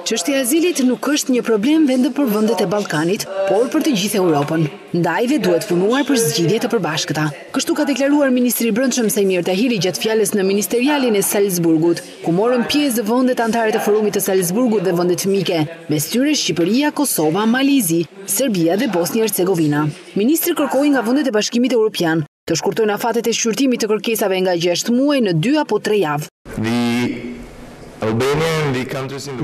Çështja e azilit nuk është një problem vetëm për vendet e Ballkanit, por për të gjithë Europën. Ndajve duhet punuar për zgjidhje të përbashkëta. Kështu ka deklaruar ministri i Brendshëm Sajmir Tahiri gjatë fjalës në ministerialin e Salzburgut, ku morën pjesë vendet anëtare të forumit të Salzburgut dhe vendet fëmijëke, mes tyre Shqipëria, Kosova, Malizi, Serbia dhe Bosnia-Hercegovina. Ministri kërkoi nga vendet e Bashkimit Evropian të shkurtojnë afatet e shqyrtimit të kërkesave nga 6 muaj në 2 apo 3 javë.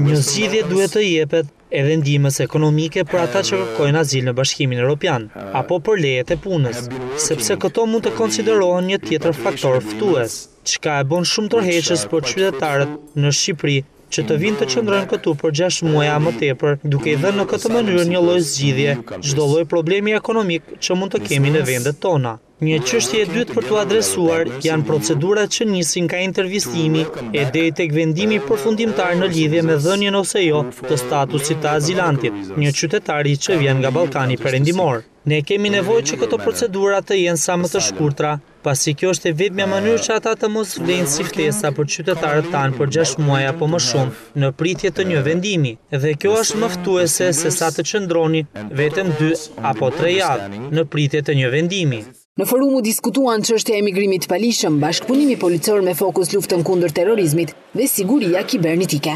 Një zgjidhje duhet të jepet edhe ndihmës ekonomike për ata që kërkojnë azil në Bashkimin Evropian, apo për lejet e punës, sepse këto mund të konsiderohen një tjetër faktor ftues, çka e bën shumë tërheqës për qytetarët në Shqipëri që të vinë të qëndrojnë këtu për 6 muaj më tepër, duke i dhënë në këtë mënyrë një lloj zgjidhje çdo lloj problemi ekonomik që mund të kemi në vendet tona. Një çështje e dytë për të adresuar janë procedurat që nisin nga intervistimi e deri tek vendimi përfundimtar në lidhje me dhënien ose jo të statusit të azilantit, një qytetari që vjen nga Ballkani Perëndimor. Ne kemi nevojë që këto procedura të jenë sa më të shkurtra, pasi kjo është e vetmja mënyrë që ata të mos vlenë si ftesa për qytetarët tanë për 6 muaj apo më shumë në pritje të një vendimi, dhe kjo është më ftuese se sa të qëndroni vetëm 2 apo 3 javë në pritje të një vendimi. Në forum u diskutuan çështja e emigrimit të palishëm, bashkëpunimi policor me fokus luftën kundër terrorizmit dhe siguria kibernetike.